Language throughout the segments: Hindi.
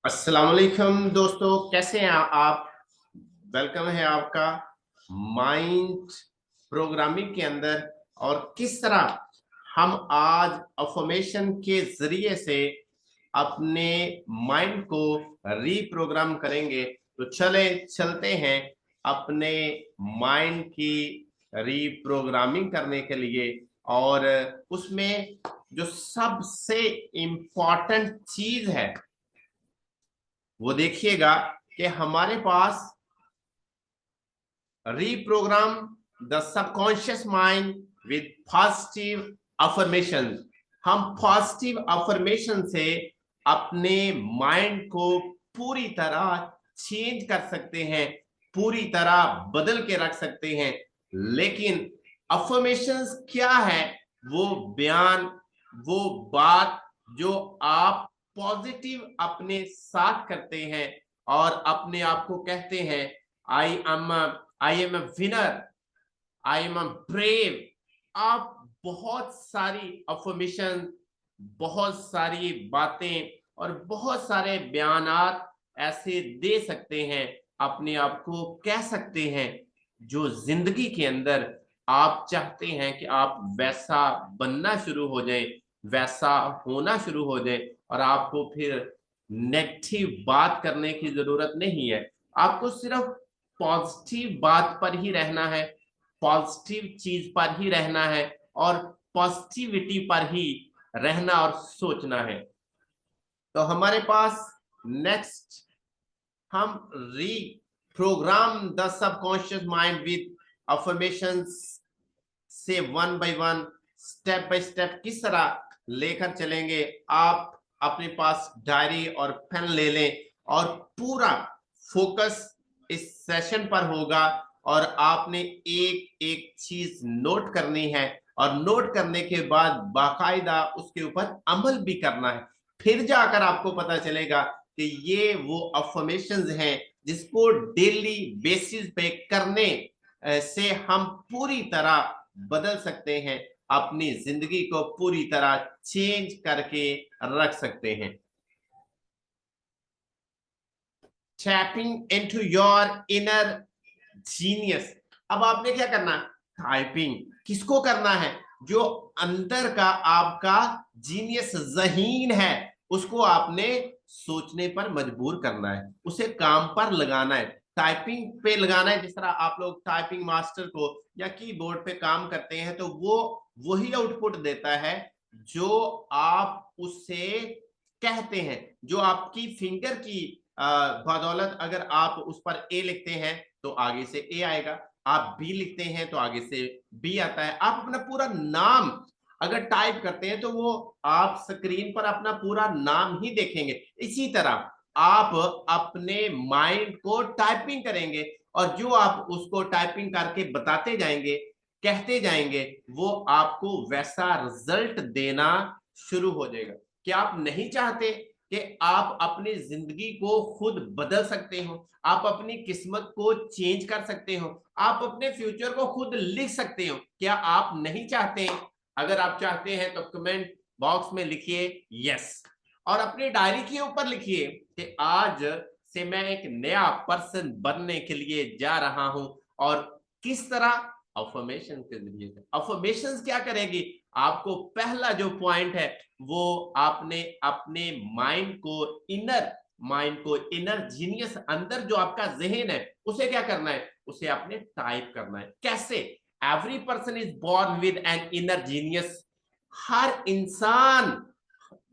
अस्सलाम वालेकुम दोस्तों, कैसे हैं आप। वेलकम है आपका माइंड प्रोग्रामिंग के अंदर। और किस तरह हम आज अफर्मेशन के जरिए से अपने माइंड को रीप्रोग्राम करेंगे। तो चलते हैं अपने माइंड की रीप्रोग्रामिंग करने के लिए। और उसमें जो सबसे इम्पोर्टेंट चीज है वो देखिएगा कि हमारे पास reprogram the subconscious mind with positive affirmation. हम पॉजिटिव अफर्मेशन से अपने माइंड को पूरी तरह चेंज कर सकते हैं, पूरी तरह बदल के रख सकते हैं। लेकिन अफर्मेशंस क्या है? वो बयान, वो बात जो आप पॉजिटिव अपने साथ करते हैं और अपने आप को कहते हैं I am a winner, I am a brave. आप बहुत सारी अफर्मेशन, बहुत सारी बातें और बहुत सारे बयानात ऐसे दे सकते हैं, अपने आप को कह सकते हैं जो जिंदगी के अंदर आप चाहते हैं कि आप वैसा बनना शुरू हो जाए, वैसा होना शुरू हो जाए। और आपको फिर नेगेटिव बात करने की जरूरत नहीं है। आपको सिर्फ पॉजिटिव बात पर ही रहना है, पॉजिटिव चीज पर ही रहना है और पॉजिटिविटी पर ही रहना और सोचना है। तो हमारे पास नेक्स्ट, हम reprogram the subconscious mind with affirmations से one by one, step by step किस तरह लेकर चलेंगे। आप अपने पास डायरी और पेन ले लें और पूरा फोकस इस सेशन पर होगा। और आपने एक एक चीज नोट करनी है और नोट करने के बाद बाकायदा उसके ऊपर अमल भी करना है। फिर जाकर आपको पता चलेगा कि ये वो अफर्मेशंस हैं जिसको डेली बेसिस पे करने से हम पूरी तरह बदल सकते हैं, अपनी जिंदगी को पूरी तरह चेंज करके रख सकते हैं। Tapping into your inner genius. अब आपने क्या करना? टाइपिंग किसको करना है? जो अंदर का आपका जीनियस जहीन है उसको आपने सोचने पर मजबूर करना है, उसे काम पर लगाना है, टाइपिंग पे लगाना है। जिस तरह आप लोग टाइपिंग मास्टर को या कीबोर्ड पे काम करते हैं तो वो वही आउटपुट देता है जो आप उससे कहते हैं। जो आपकी फिंगर की बदौलत अगर आप उस पर ए लिखते हैं तो आगे से ए आएगा, आप बी लिखते हैं तो आगे से बी आता है। आप अपना पूरा नाम अगर टाइप करते हैं तो वो आप स्क्रीन पर अपना पूरा नाम ही देखेंगे। इसी तरह आप अपने माइंड को टाइपिंग करेंगे और जो आप उसको टाइपिंग करके बताते जाएंगे, कहते जाएंगे, वो आपको वैसा रिजल्ट देना शुरू हो जाएगा। क्या आप नहीं चाहते कि आप अपनी जिंदगी को खुद बदल सकते हो, आप अपनी किस्मत को चेंज कर सकते हो, आप अपने फ्यूचर को खुद लिख सकते हो? क्या आप नहीं चाहते? अगर आप चाहते हैं तो कमेंट बॉक्स में लिखिए यस। और अपनी डायरी के ऊपर लिखिए कि आज से मैं एक नया पर्सन बनने के लिए जा रहा हूं। और किस तरह? अफर्मेशन के जरिए से। अफर्मेशन क्या करेगी? आपको पहला जो पॉइंट है वो आपने अपने माइंड को इनर जीनियस, अंदर जो आपका जहन है उसे क्या करना है? उसे आपने टाइप करना है। कैसे? Every person is born with an inner genius. हर इंसान,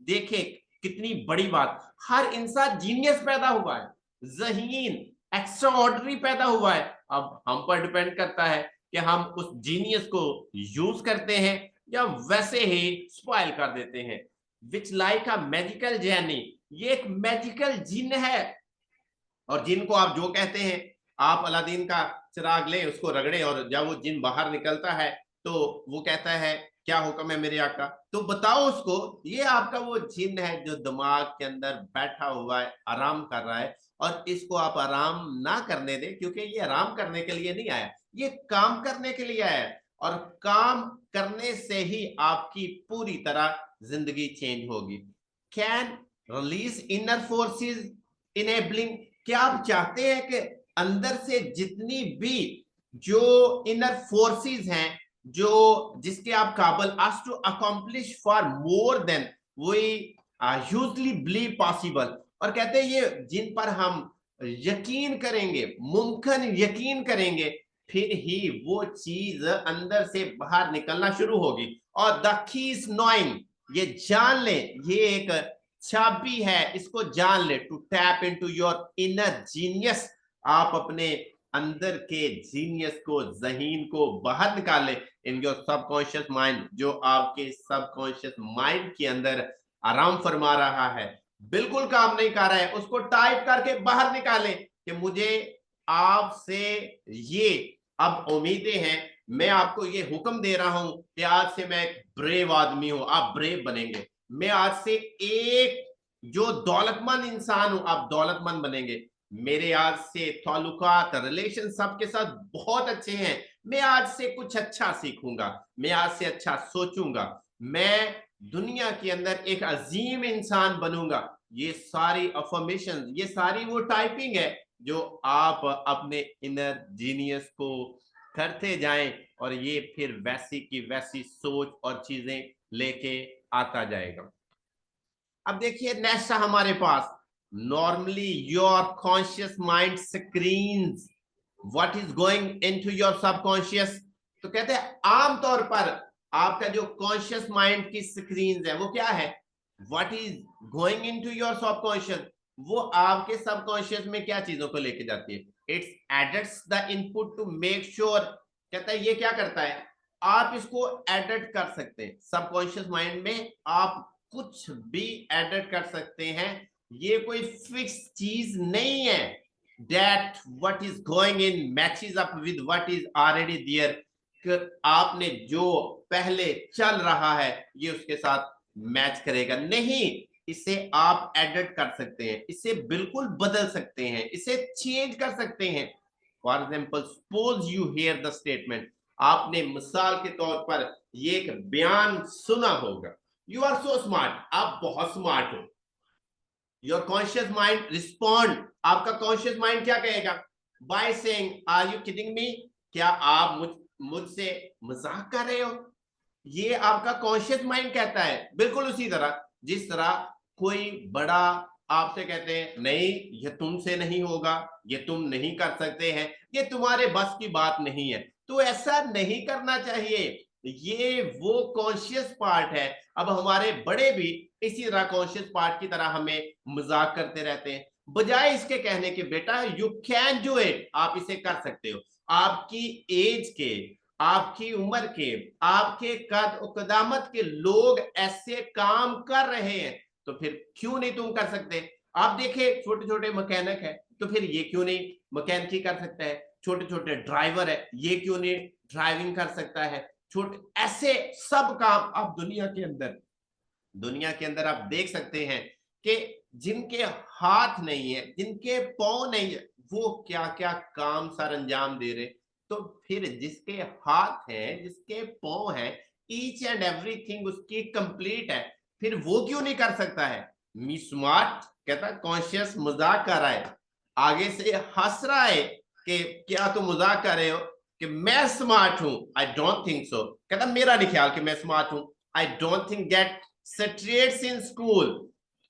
देखे कितनी बड़ी बात, हर इंसान जीनियस पैदा हुआ है, जहीन, एक्स्ट्रा ऑर्डिनरी पैदा हुआ है। अब हम पर डिपेंड करता है कि हम उस जीनियस को यूज करते हैं या वैसे ही स्पॉइल कर देते हैं। Which like a magical journey, ये एक मैजिकल जिन है। और जिन को आप जो कहते हैं, आप अलादीन का चिराग ले, उसको रगड़े और जब वो जिन बाहर निकलता है तो वो कहता है क्या हुक्म है मेरे आका, तो बताओ उसको। ये आपका वो जिन है जो दिमाग के अंदर बैठा हुआ है, आराम कर रहा है। और इसको आप आराम ना करने दें, क्योंकि ये आराम करने के लिए नहीं आया, ये काम करने के लिए आया है। और काम करने से ही आपकी पूरी तरह जिंदगी चेंज होगी। Can release inner forces enabling, क्या आप चाहते हैं कि अंदर से जितनी भी जो इनर फोर्सेस हैं, जो जिसके आप काबिल, ask to accomplish for more than we usually believe possible. और कहते हैं ये जिन पर हम यकीन करेंगे, मुमकिन यकीन करेंगे, फिर ही वो चीज अंदर से बाहर निकलना शुरू होगी। और द की इज नोइंग, ये जान ले, ये एक चाबी है, इसको जान ले, to tap into your inner genius. आप अपने अंदर के जीनियस को, जहीन को बाहर निकाले इन योर सबकॉन्शियस माइंड, जो आपके सबकॉन्शियस माइंड के अंदर आराम फरमा रहा है, बिल्कुल काम नहीं कर रहा है, उसको टाइप करके बाहर निकाले कि मुझे आपसे ये अब उम्मीदें हैं, मैं आपको ये हुक्म दे रहा हूं कि आज से मैं एक ब्रेव आदमी हूं, आप ब्रेव बनेंगे। मैं आज से एक जो दौलतमंद इंसान हूं, आप दौलतमंद बनेंगे। मेरे आज से ताल्लुकात, रिलेशन सबके साथ बहुत अच्छे हैं। मैं आज से कुछ अच्छा सीखूंगा, मैं आज से अच्छा सोचूंगा, मैं दुनिया के अंदर एक अजीम इंसान बनूंगा। ये सारी अफर्मेशन, ये सारी वो टाइपिंग है जो आप अपने इनर जीनियस को करते जाएं, और ये फिर वैसी की वैसी सोच और चीजें लेके आता जाएगा। अब देखिए नेक्स्ट हमारे पास, normally your conscious mind screens what is going into your subconscious. तो कहते हैं आमतौर पर आपका जो कॉन्शियस माइंड की स्क्रीन है वो क्या है, what is going into your subconscious, वो आपके सबकॉन्शियस में क्या चीजों को लेके जाती है। It's edits the input to make sure, कहता है ये क्या करता है, आप इसको एडिट कर सकते हैं सबकॉन्शियस माइंड में, आप कुछ भी एडिट कर सकते हैं, ये कोई फिक्स चीज नहीं है। That what is going in matches up with what is already there, आपने जो पहले चल रहा है ये उसके साथ मैच करेगा नहीं, इसे आप एडिट कर सकते हैं, इसे बिल्कुल बदल सकते हैं, इसे चेंज कर सकते हैं। For example suppose you here the statement, आपने मिसाल के तौर पर ये एक बयान सुना होगा, यू आर सो स्मार्ट, आप बहुत स्मार्ट हो। योर कॉन्शियस माइंड रिस्पॉन्ड, आपका कॉन्शियस माइंड क्या कहेगा, by saying are you kidding me, क्या आप मुझसे मजाक कर रहे हो। ये आपका कॉन्शियस माइंड कहता है। बिल्कुल उसी तरह जिस तरह कोई बड़ा आपसे कहते हैं नहीं ये तुमसे नहीं होगा, ये तुम नहीं कर सकते हैं, ये तुम्हारे बस की बात नहीं है, तो ऐसा नहीं करना चाहिए। ये वो कॉन्शियस पार्ट है। अब हमारे बड़े भी इसी तरह कॉन्शियस पार्ट की तरह हमें मजाक करते रहते हैं, बजाय इसके कहने के बेटा यू कैन डू इट, आप इसे कर सकते हो। आपकी एज के, आपकी उम्र के, आपके कद और कदामत के लोग ऐसे काम कर रहे हैं, तो फिर क्यों नहीं तुम कर सकते। आप देखें छोटे छोटे मैकेनिक है, तो फिर ये क्यों नहीं मैकेनिक कर सकता है। छोटे छोटे ड्राइवर है, ये क्यों नहीं ड्राइविंग कर सकता है। छोटे ऐसे सब काम आप दुनिया के अंदर आप देख सकते हैं कि जिनके हाथ नहीं है, जिनके पांव नहीं है, वो क्या क्या काम सर अंजाम दे रहे। तो फिर जिसके हाथ हैं, जिसके पांव हैं, ईच एंड एवरीथिंग उसकी कंप्लीट है, फिर वो क्यों नहीं कर सकता है। मी स्मार्ट कहता कॉन्शियस मजाक कर रहा है, आगे से हंस रहा है कि क्या तुम मजाक कर रहे हो कि मैं स्मार्ट हूं, आई डोंट थिंक सो, कहता मेरा नहीं ख्याल कि मैं स्मार्ट हूं, I don't think that straights in school,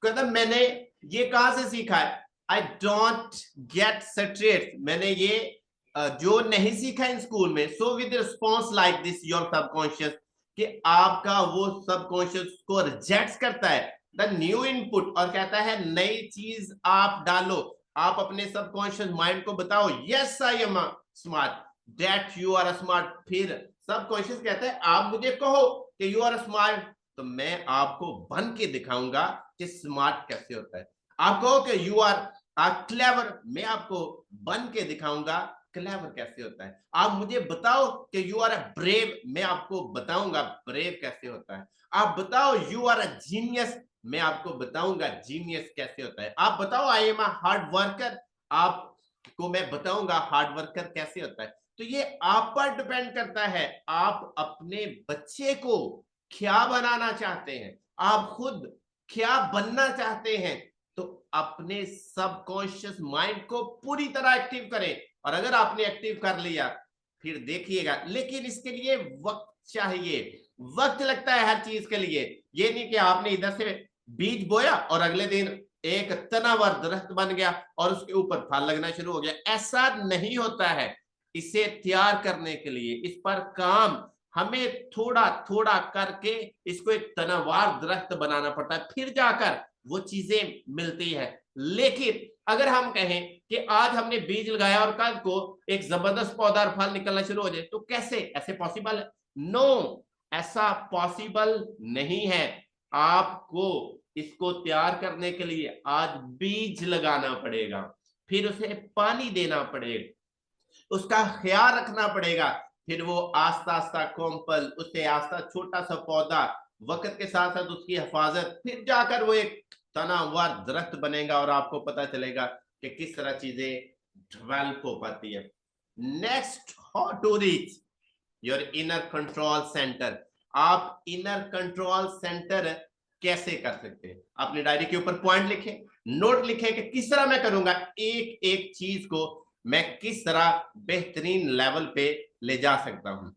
कहता मैंने ये कहां से सीखा है, आई डोंट गेट स्ट्रेट्स, मैंने ये जो नहीं सीखा इन स्कूल में। So with response like this your subconscious, कि आपका वो सबकॉन्शियस को रिजेक्ट करता है द न्यू इनपुट, और कहता है नई चीज आप डालो, आप अपने सबकॉन्शियस माइंड को बताओ yes I am smart, that you are smart. फिर सबकॉन्शियस कहता है आप मुझे कहो कि यू आर स्मार्ट, तो मैं आपको बन के दिखाऊंगा कि स्मार्ट कैसे होता है। आप कहो कि यू आर क्लेवर, मैं आपको बन के दिखाऊंगा क्लेवर कैसे होता है। आप मुझे बताओ कि यू आर अ ब्रेव, मैं आपको बताऊंगा ब्रेव कैसे होता है। आप बताओ यू आर अ जीनियस, मैं आपको बताऊंगा जीनियस कैसे होता है। आप बताओ I am a hard worker, आपको मैं बताऊंगा हार्ड वर्कर कैसे होता है। तो ये आप पर डिपेंड करता है, आप अपने बच्चे को क्या बनाना चाहते हैं, आप खुद क्या बनना चाहते हैं। तो अपने सबकॉन्शियस माइंड को पूरी तरह एक्टिव करें। और अगर आपने एक्टिव कर लिया फिर देखिएगा, लेकिन इसके लिए वक्त चाहिए, वक्त लगता है हर चीज के लिए। ये नहीं कि आपने इधर से बीज बोया और अगले दिन एक तनावर दरख्त बन गया और उसके ऊपर फल लगना शुरू हो गया, ऐसा नहीं होता है। इसे तैयार करने के लिए इस पर काम हमें थोड़ा थोड़ा करके इसको एक तनावर दरख्त बनाना पड़ता है, फिर जाकर वो चीजें मिलती है। लेकिन अगर हम कहें कि आज हमने बीज लगाया और कल को एक जबरदस्त पौधा और फल निकलना शुरू हो जाए, तो कैसे ऐसे पॉसिबल है? नो, ऐसा पॉसिबल नहीं है। आपको इसको तैयार करने के लिए आज बीज लगाना पड़ेगा, फिर उसे पानी देना पड़ेगा, उसका ख्याल रखना पड़ेगा, फिर वो आस्ता आस्ता कोम्पल, उससे आस्ता छोटा सा पौधा, वक्त के साथ साथ उसकी हिफाजत, फिर जाकर वो एक तनावर दरख्त बनेगा और आपको पता चलेगा कि किस तरह चीजें डेवलप हो पाती है। Next, how to reach your inner control centre. आप इनर कंट्रोल सेंटर कैसे कर सकते हैं? अपनी डायरी के ऊपर पॉइंट लिखें, नोट लिखें कि किस तरह मैं करूंगा, एक एक चीज को मैं किस तरह बेहतरीन लेवल पे ले जा सकता हूं।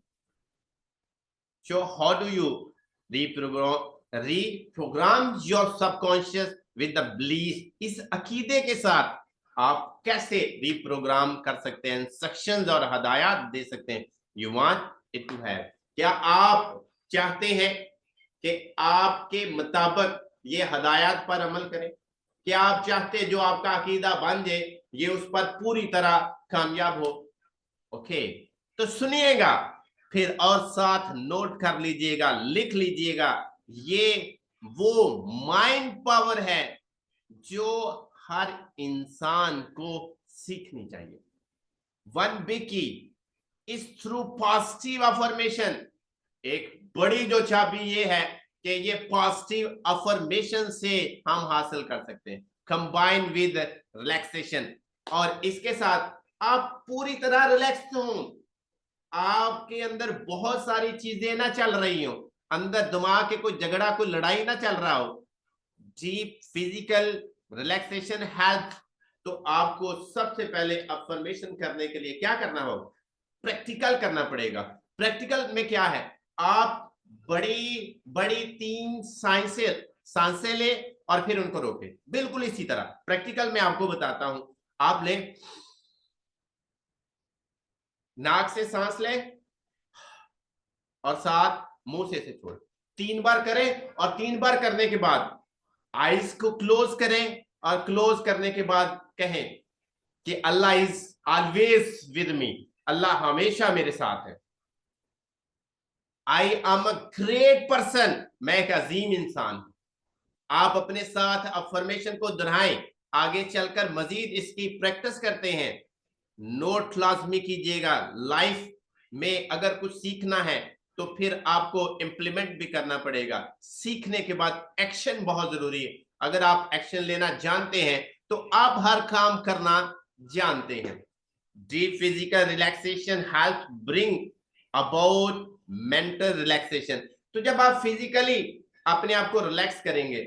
So how do you reprogram your subconscious with the belief. इस अकीदे के साथ आप कैसे रीप्रोग्राम कर सकते हैं, इंस्ट्रक्शंस और हदायत दे सकते हैं। You want it to have, क्या आप चाहते हैं कि आपके मुताबिक ये हदायत पर अमल करें? क्या आप चाहते हैं जो आपका अकीदा बन जाए ये उस पर पूरी तरह कामयाब हो? ओके, तो सुनिएगा फिर और साथ नोट कर लीजिएगा, लिख लीजिएगा। ये वो माइंड पावर है जो हर इंसान को सीखनी चाहिए। वन बिग की इज थ्रू पॉजिटिव अफर्मेशन। एक बड़ी जो चाबी ये है कि ये पॉजिटिव अफर्मेशन से हम हासिल कर सकते हैं, कंबाइन विद रिलैक्सेशन। और इसके साथ आप पूरी तरह रिलैक्स हो, आपके अंदर बहुत सारी चीजें ना चल रही हो, अंदर दिमाग के कोई झगड़ा कोई लड़ाई ना चल रहा हो। Deep physical relaxation help. तो आपको सबसे पहले अफर्मेशन करने के लिए क्या करना होगा? प्रैक्टिकल करना पड़ेगा। प्रैक्टिकल में क्या है? आप बड़ी बड़ी 3 सांसें ले और फिर उनको रोके। बिल्कुल इसी तरह प्रैक्टिकल में आपको बताता हूं। आप ले, नाक से सांस ले और साथ मुंह से छोड़। 3 बार करें और 3 बार करने के बाद आईज को क्लोज करें और क्लोज करने के बाद कहें कि अल्लाह इज ऑलवेज विद मी, अल्लाह हमेशा मेरे साथ है। I am a great person, मैं एक अजीम इंसान हूं। आप अपने साथ अफर्मेशन को दोहराएं, आगे चलकर मजीद इसकी प्रैक्टिस करते हैं। नोट लाजमी कीजिएगा। लाइफ में अगर कुछ सीखना है तो फिर आपको इंप्लीमेंट भी करना पड़ेगा। सीखने के बाद एक्शन बहुत जरूरी है। अगर आप एक्शन लेना जानते हैं तो आप हर काम करना जानते हैं। Deep physical relaxation help bring about mental relaxation. तो जब आप फिजिकली अपने आप को रिलैक्स करेंगे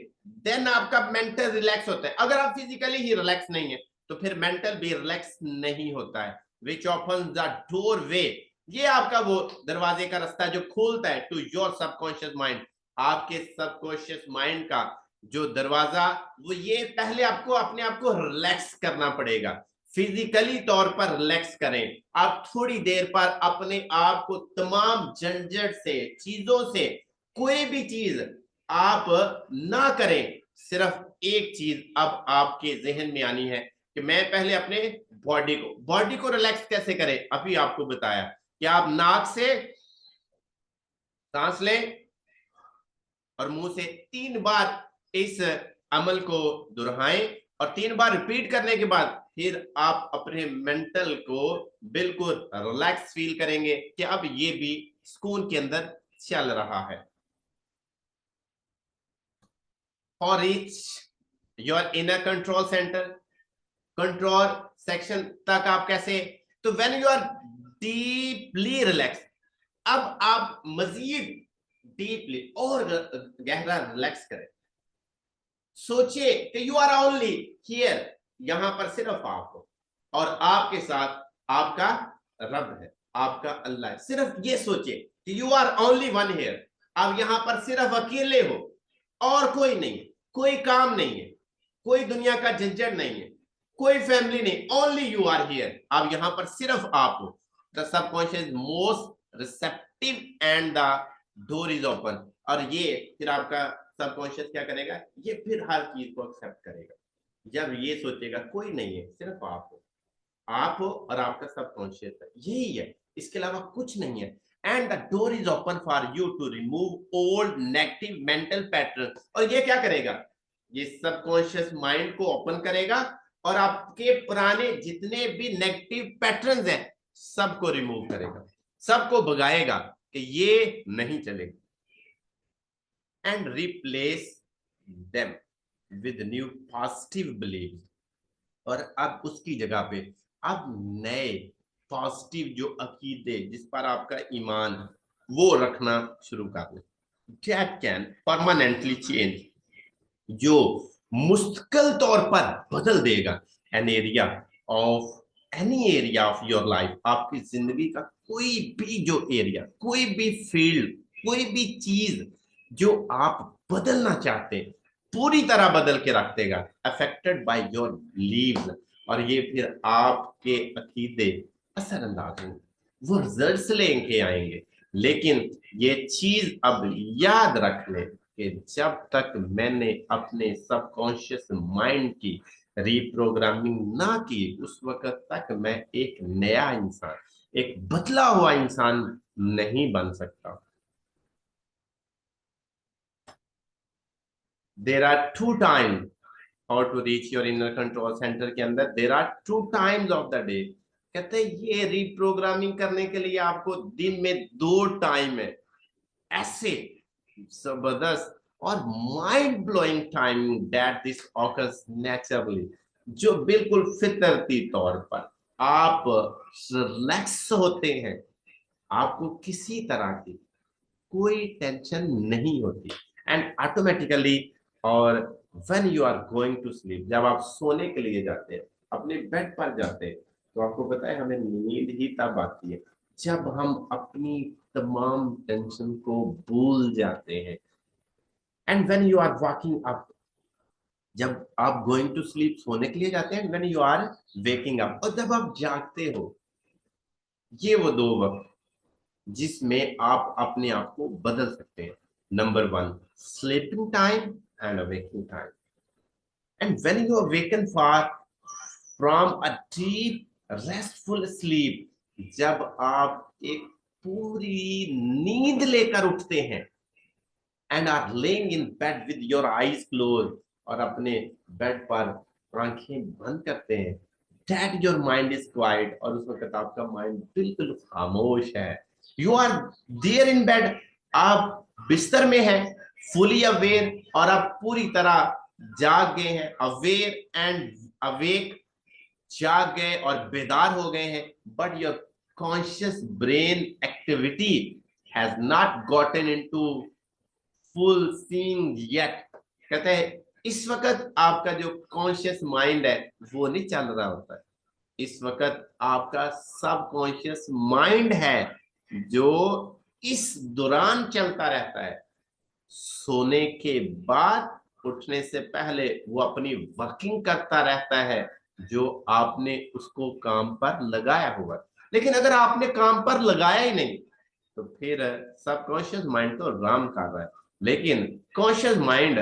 देन आपका मेंटल रिलैक्स होता है। अगर आप फिजिकली ही रिलैक्स नहीं है तो फिर मेंटल भी रिलैक्स नहीं होता है। विच ओपन्स द डोर वे, ये आपका वो दरवाजे का रास्ता जो खोलता है टू योर सबकॉन्शियस माइंड। आपके सबकॉन्शियस माइंड का जो दरवाजा, वो ये पहले आपको अपने आप को रिलैक्स करना पड़ेगा। फिजिकली तौर पर रिलैक्स करें। आप थोड़ी देर पर अपने आप को तमाम झंझट से, चीजों से, कोई भी चीज आप ना करें। सिर्फ एक चीज अब आपके जहन में आनी है कि मैं पहले अपने बॉडी को रिलैक्स कैसे करें। अभी आपको बताया कि आप नाक से सांस लें और मुंह से 3 बार इस अमल को दोहराएं और 3 बार रिपीट करने के बाद फिर आप अपने मेंटल को बिल्कुल रिलैक्स फील करेंगे कि अब ये भी सुकून के अंदर चल रहा है। For reach your inner control centre, control section तक आप कैसे? तो when you are deeply relax, अब आप मजीद डीपली और गहरा रिलैक्स करें। सोचिए कि यू आर ओनली हियर, यहां पर सिर्फ आप हो और आपके साथ आपका रब है, आपका अल्लाह है। सिर्फ ये सोचिए कि you are only one here, आप यहां पर सिर्फ अकेले हो और कोई नहीं है, कोई काम नहीं है, कोई दुनिया का झंझट नहीं है, कोई फैमिली नहीं, ओनली यू आर हियर, आप यहां पर सिर्फ आप हो। The subconscious most receptive and the door is open. और ये फिर आपका सबकॉन्शियस क्या करेगा, ये फिर हर चीज को एक्सेप्ट करेगा। जब ये सोचेगा कोई नहीं है, सिर्फ आप हो, आप हो और आपका सबकॉन्शियस है, यही है, इसके अलावा कुछ नहीं है। And the door is open for you to remove old negative mental pattern. और ये क्या करेगा, ये सबकॉन्शियस माइंड को ओपन करेगा और आपके पुराने जितने भी नेगेटिव पैटर्न्स हैं सबको रिमूव करेगा, सबको भगाएगा कि ये नहीं चलेगा। And replace them with new positive belief. और अब उसकी जगह पे अब नए पॉजिटिव जो अकीदे, जिस पर आपका ईमान, वो रखना शुरू कर दें। दैट कैन परमानेंटली चेंज, जो मुस्तकिल तौर पर बदल देगा an area of any area of your life. आपकी जिंदगी का कोई भी जो एरिया, कोई भी फील्ड, कोई भी चीज जो आप बदलना चाहते हैं, पूरी तरह बदल के रख देगा, अफेक्टेड बाय योर बिलीव्स। और ये फिर आपके अकीदे असरअंदाज होंगे, वो रिजल्ट्स लेके आएंगे। लेकिन ये चीज अब याद रख लें कि जब तक मैंने अपने सबकॉन्शियस माइंड की रीप्रोग्रामिंग ना की, उस वक्त तक मैं एक नया इंसान, एक बदला हुआ इंसान नहीं बन सकता। There are two time how to reach your inner control centre के अंदर, there are two times of the day. कहते हैं ये रीप्रोग्रामिंग करने के लिए आपको दिन में 2 टाइम है, ऐसे जबरदस्त और mind blowing timing that this occurs naturally, जो बिल्कुल फितरती तौर पर आप रिलैक्स होते हैं, आपको किसी तरह की कोई टेंशन नहीं होती एंड ऑटोमेटिकली। और when you are going to sleep, जब आप सोने के लिए जाते हैं, अपने बेड पर जाते हैं, तो आपको पता है हमें नींद ही तब आती है जब हम अपनी तमाम टेंशन को भूल जाते हैं। And when you are walking up, जब आप गोइंग टू स्लीप सोने के लिए जाते हैं, when you are waking up, और जब आप जागते हो, ये वो 2 वक्त जिसमें आप अपने आप को बदल सकते हैं। Number 1, sleeping time and awaking time. And when you awaken from a deep restful sleep, जब आप एक पूरी नींद लेकर उठते हैं, and are laying in bed with your eyes close, और अपने बेड पर आंखें बंद करते हैं, that your mind is quite, और उस वक्त आपका माइंड बिल्कुल खामोश है। You are there in bed, आप बिस्तर में हैं, फुली अवेयर, और आप पूरी तरह जाग गए हैं, अवेयर एंड अवेक, जाग गए और बेदार हो गए हैं, but your conscious brain activity has not gotten into full seeing yet. कहते हैं इस वक्त आपका जो कॉन्शियस माइंड है वो नहीं चल रहा होता है, इस वक्त आपका सबकॉन्शियस माइंड है जो इस दौरान चलता रहता है। सोने के बाद, उठने से पहले वो अपनी वर्किंग करता रहता है, जो आपने उसको काम पर लगाया हुआ। लेकिन अगर आपने काम पर लगाया ही नहीं, तो फिर सबकॉन्शियस माइंड तो आराम कर रहा है, लेकिन कॉन्शियस माइंड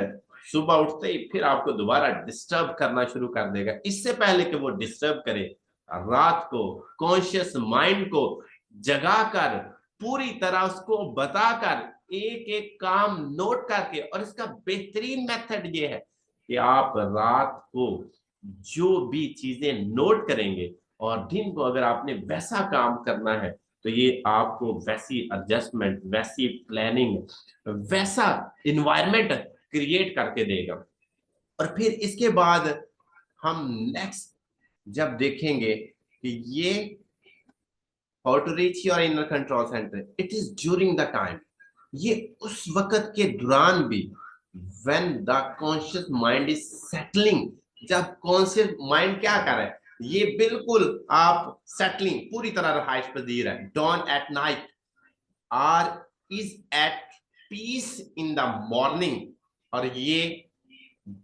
सुबह उठते ही फिर आपको दोबारा डिस्टर्ब करना शुरू कर देगा। इससे पहले कि वो डिस्टर्ब करे, रात को कॉन्शियस माइंड को जगाकर, पूरी तरह उसको बताकर, एक एक काम नोट करके, और इसका बेहतरीन मेथड ये है कि आप रात को जो भी चीजें नोट करेंगे और दिन को अगर आपने वैसा काम करना है, तो ये आपको वैसी एडजस्टमेंट, वैसी प्लानिंग, वैसा इन्वायरमेंट क्रिएट करके देगा। और फिर इसके बाद हम नेक्स्ट जब देखेंगे कि ये how to reach your inner control centre, it is during the time, ये उस वक्त के दौरान भी when the conscious mind is settling, जब कॉन्शियस माइंड क्या कर रहा है, ये बिल्कुल आप सेटलिंग पूरी तरह रहाइश पजीर है, dawn at night are is at peace in the morning, और ये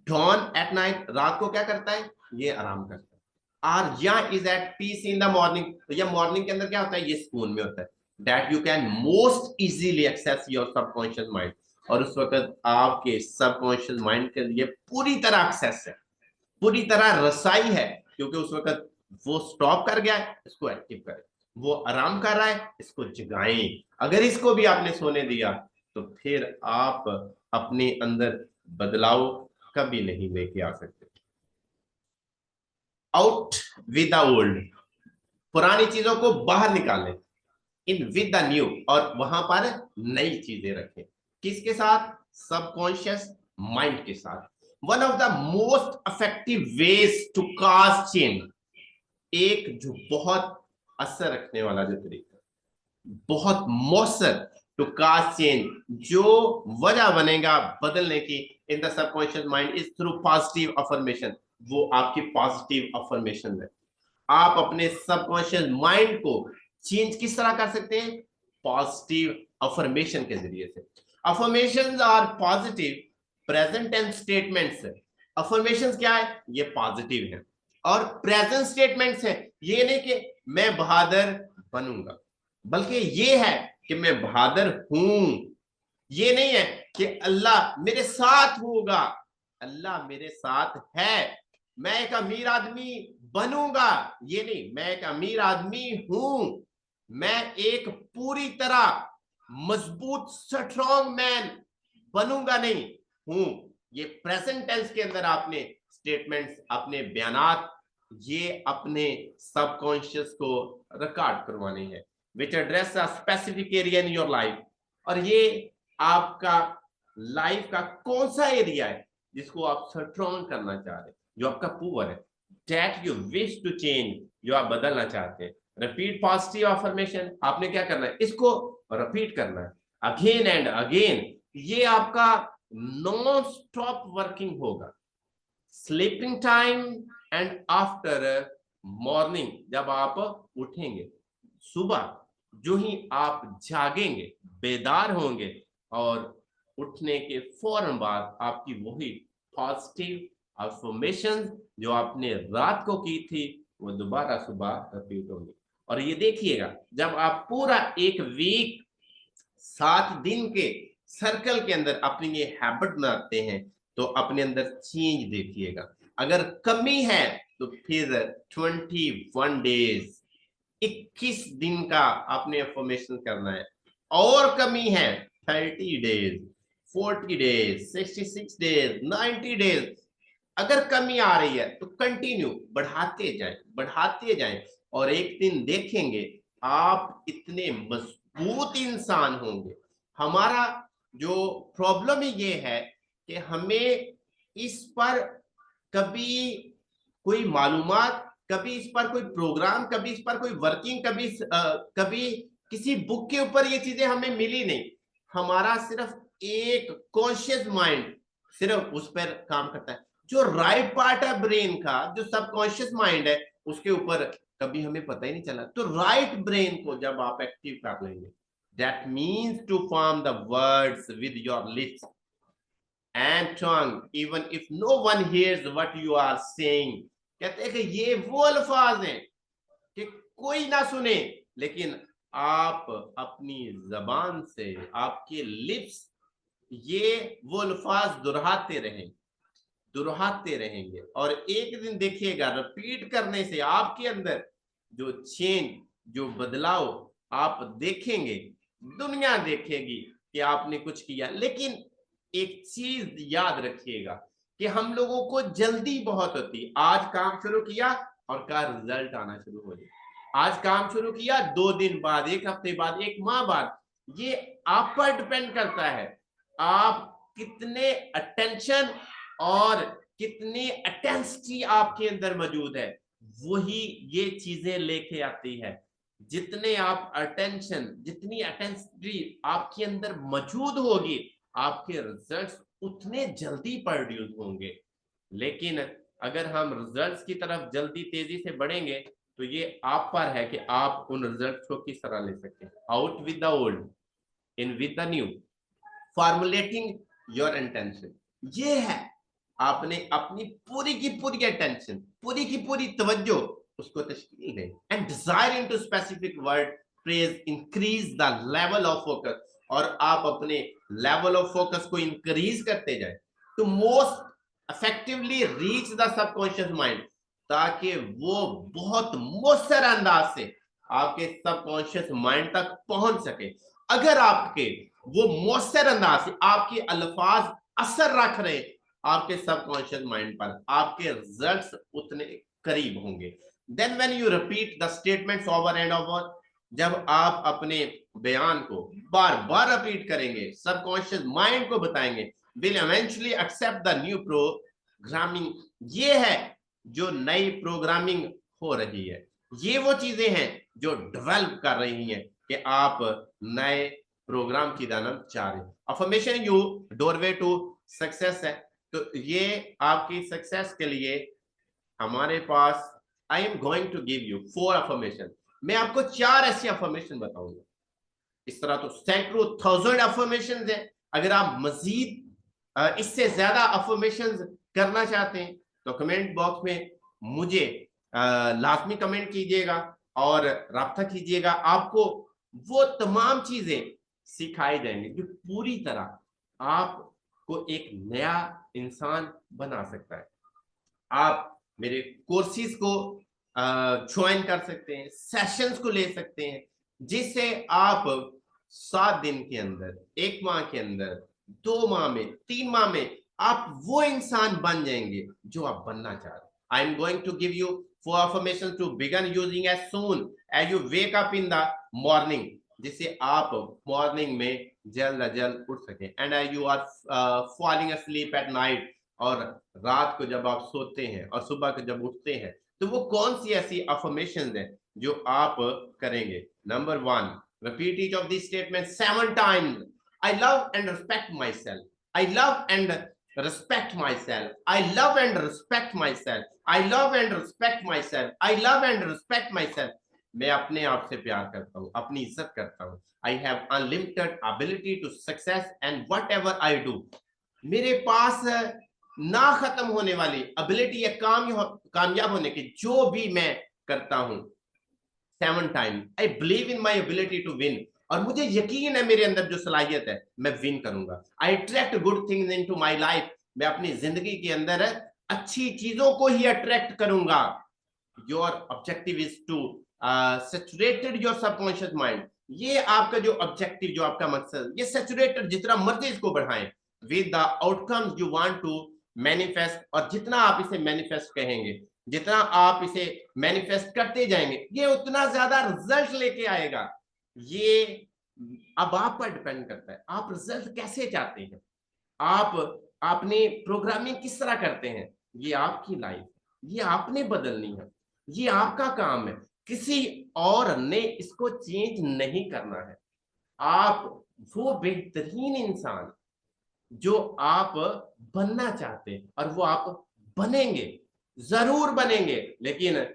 डॉन एट नाइट रात को क्या करता है, ये आराम करता है, और या is at peace in the morning, तो ये मॉर्निंग के अंदर क्या होता है, ये सुकून में होता है, that you can most easily access your subconscious mind, और उस वक्त आपके सबकॉन्शियस माइंड के लिए पूरी तरह एक्सेस है, पूरी तरह रसाई है, क्योंकि उस वक्त वो स्टॉप कर गया है, इसको एक्टिव करें, वो आराम कर रहा है, इसको जगाएं। अगर इसको भी आपने सोने दिया तो फिर आप अपने अंदर बदलाव कभी नहीं लेके आ सकते। आउट विद द ओल्ड, पुरानी चीजों को बाहर निकालें, इन विद द न्यू, और वहां पर नई चीजें रखें, किसके साथ, सबकॉन्शियस माइंड के साथ। One of the most effective ways to cast change, एक जो बहुत असर रखने वाला जो तरीका, बहुत मौसर टू कास्ट चेंज, जो वजह बनेगा बदलने की in the subconscious mind, is through positive affirmation, वो आपकी पॉजिटिव अफर्मेशन है। आप अपने सबकॉन्शियस माइंड को चेंज किस तरह कर सकते हैं, पॉजिटिव अफर्मेशन के जरिए से। Affirmations are positive present tense statements. Affirmations क्या है, ये पॉजिटिव है, और प्रेजेंट स्टेटमेंट्स है, ये नहीं कि मैं बहादुर बनूंगा, बल्कि ये है कि मैं बहादुर हूं। ये नहीं है कि अल्लाह मेरे साथ होगा, अल्लाह मेरे साथ है। मैं एक अमीर आदमी बनूंगा, ये नहीं, मैं एक अमीर आदमी हूं। मैं एक पूरी तरह मजबूत स्ट्रॉन्ग मैन बनूंगा नहीं, हूं। ये प्रेजेंट टेंस के अंदर आपने स्टेटमेंट्स, अपने बयानात, ये अपने सबकॉन्शियस को रिकॉर्ड करवाने हैं, which address a specific area in your life. और ये आपका लाइफ का कौन सा एरिया है जिसको आप स्ट्रॉन्ग करना चाह रहे हैं, जो आपका पुअर है, that you wish to change, जो आप बदलना चाहते हैं। रिपीट पॉजिटिव अफर्मेशन, आपने क्या करना है, इसको रिपीट करना है अगेन एंड अगेन। ये आपका नॉन स्टॉप वर्किंग होगा, sleeping time and after morning, जब आप उठेंगे सुबह, जो ही आप जागेंगे, बेदार होंगे, और उठने के फौरन बाद आपकी वही पॉजिटिव अफर्मेशन जो आपने रात को की थी, वो दोबारा सुबह रिपीट होंगी। और ये देखिएगा, जब आप पूरा एक वीक 7 दिन के सर्कल के अंदर अपनी ये हैबिट बनाते हैं, तो अपने अंदर चेंज देखिएगा। अगर कमी है तो फिर 21 डेज, 21 दिन का आपने अफर्मेशन करना है, और कमी है 30 डेज, 40 डेज, 66 डेज, 90 डेज। अगर कमी आ रही है तो कंटिन्यू बढ़ाते जाएं, बढ़ाते जाएं, और एक दिन देखेंगे आप इतने मजबूत इंसान होंगे। हमारा जो प्रॉब्लम ही ये है कि हमें इस पर कभी कोई मालूमात, कभी इस पर कोई प्रोग्राम, कभी इस पर कोई वर्किंग, कभी किसी बुक के ऊपर ये चीजें हमें मिली नहीं। हमारा सिर्फ एक कॉन्शियस माइंड सिर्फ उस पर काम करता है, जो राइट पार्ट है ब्रेन का, जो सबकॉन्शियस माइंड है, उसके ऊपर कभी हमें पता ही नहीं चला। तो राइट ब्रेन को जब आप एक्टिव कर लेंगे, that means to form the words with your lips and tongue even if no one hears what you are saying। कहते हैं कि ये वो अल्फाज हैं कि कोई ना सुने, लेकिन आप अपनी जबान से, आपके लिप्स, ये वो अल्फाज दोहराते रहें, दोहराते रहेंगे, और एक दिन देखिएगा रिपीट करने से आपके अंदर जो चेंज, जो बदलाव आप देखेंगे, दुनिया देखेगी कि आपने कुछ किया। लेकिन एक चीज याद रखिएगा कि हम लोगों को जल्दी बहुत होती, आज काम शुरू किया और का रिजल्ट आना शुरू हो जाए, आज काम शुरू किया 2 दिन बाद, 1 हफ्ते बाद, 1 माह बाद, ये आप पर डिपेंड करता है आप कितने अटेंशन और कितनी अटेंसिटी आपके अंदर मौजूद है, वही ये चीजें लेके आती है। जितने आप अटेंशन, जितनी अटेंसिटी आपके अंदर मौजूद होगी, आपके रिजल्ट्स उतने जल्दी प्रोड्यूस होंगे। लेकिन अगर हम रिजल्ट्स की तरफ जल्दी तेजी से बढ़ेंगे तो ये आप पर है कि आप उन रिजल्ट्स को किस तरह ले सकते हैं। Out with the old, in with the new, formulating your intention, ये है आपने अपनी पूरी की पूरी अटेंशन, पूरी की पूरी तवज्जो उसको तश्कील दें। And desire into specific word phrase increase the level of focus, और आप अपने लेवल ऑफ फोकस को इंक्रीज करते जाए to most effectively reach the subconscious mind, ताकि वो बहुत मौसर अंदाज से आपके सबकॉन्शियस माइंड तक पहुंच सके। अगर आपके वो मौसर अंदाज से आपके अल्फाज असर रख रहे आपके सबकॉन्शियस माइंड पर, आपके रिजल्ट्स उतने करीब होंगे। Then when you repeat the statements over and over, जब आप अपने बयान को बार बार रिपीट करेंगे, सबकॉन्शियस माइंड को बताएंगे, will eventually accept the new programming. ये है जो नई प्रोग्रामिंग हो रही है, ये वो चीजें हैं जो डेवलप कर रही हैं कि आप नए प्रोग्राम की जानब चाह रहे हैं। Affirmation you doorway to success है, तो ये आपकी सक्सेस के लिए हमारे पास I am going to give you 4 affirmation. मैं आपको 4 ऐसी अफर्मेशन बताऊंगा। इस तरह तो सैकड़ों थाउजेंड अफर्मेशन है। अगर आप मजीद इससे ज्यादा अफर्मेशन करना चाहते हैं तो कमेंट बॉक्स में मुझे लाजमी कमेंट कीजिएगा और राब्ता कीजिएगा। आपको वो तमाम चीजें सिखाई जाएंगी जो पूरी तरह आपको एक नया इंसान बना सकता है। आप मेरे कोर्सेज को ज्वाइन कर सकते हैं, सेशंस को ले सकते हैं, जिससे आप 7 दिन के अंदर, 1 माह के अंदर, 2 माह में, 3 माह में आप वो इंसान बन जाएंगे जो आप बनना चाह रहे हैं। I am going to give you 4 affirmations to begin using as soon as you wake up in the morning, जिससे आप मॉर्निंग में जल्द अज जल्द उठ सकें। And as you are falling asleep at night, और रात को जब आप सोते हैं और सुबह को जब उठते हैं तो वो कौन सी ऐसी अफर्मेशंस हैं जो आप करेंगे। Number 1, repeat each of this statement 7 times. I love and respect myself. I love and respect myself. I love and respect myself. I love and respect myself. I love and respect myself. मैं अपने आप से प्यार करता हूँ, अपनी इज्जत करता हूँ। I have unlimited ability to success and whatever I do. मेरे पास ना खत्म होने वाली एबिलिटी है कामयाब होने की, जो भी मैं करता हूं। 7 times. I believe in my ability to win. और मुझे यकीन है मेरे अंदर जो सलाहियत है मैं विन करूंगा। I attract good things into my life. मैं अपनी जिंदगी के अंदर अच्छी चीजों को ही अट्रैक्ट करूंगा। Your objective is to saturate your subconscious mind. ये आपका जो ऑब्जेक्टिव, जो आपका मकसद, ये सैचुरेटेड, जितना मर्जी इसको बढ़ाएं with the outcomes you want to manifest। और जितना आप इसे मैनिफेस्ट कहेंगे, जितना आप इसे मैनिफेस्ट करते जाएंगे, ये उतना ज्यादा रिजल्ट लेके आएगा। ये अब आप पर डिपेंड करता है, आप रिजल्ट कैसे चाहते हैं, आप आपने प्रोग्रामिंग किस तरह करते हैं। ये आपकी लाइफ, ये आपने बदलनी है, ये आपका काम है, किसी और ने इसको चेंज नहीं करना है। आप वो बेहतरीन इंसान जो आप बनना चाहते हैं, और वो आप बनेंगे, जरूर बनेंगे। लेकिन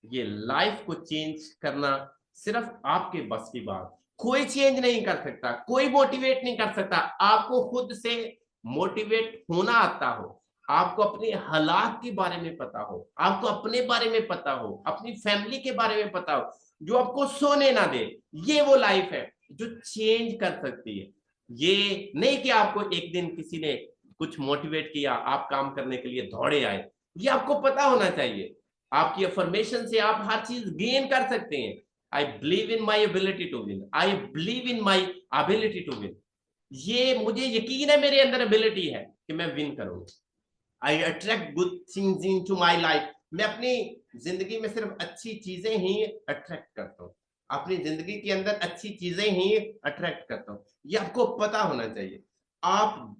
ये लाइफ को चेंज करना सिर्फ आपके बस की बात, कोई चेंज नहीं कर सकता, कोई मोटिवेट नहीं कर सकता। आपको खुद से मोटिवेट होना आता हो, आपको अपने हालात के बारे में पता हो, आपको अपने बारे में पता हो, अपनी फैमिली के बारे में पता हो, जो आपको सोने ना दे। ये वो लाइफ है जो चेंज कर सकती है। ये नहीं कि आपको एक दिन किसी ने कुछ मोटिवेट किया, आप काम करने के लिए दौड़े आए। ये आपको पता होना चाहिए। आपकी अफर्मेशन से आप हर चीज गेन कर सकते हैं। I believe in my ability to win, I believe in my ability to win. ये मुझे यकीन है मेरे अंदर एबिलिटी है कि मैं विन करूंगा। I attract good things into my life. मैं अपनी जिंदगी में सिर्फ अच्छी चीजें ही अट्रैक्ट करता हूँ, अपनी जिंदगी के अंदर अच्छी चीजें ही अट्रैक्ट करता हूँ। ये आपको पता होना चाहिए। आप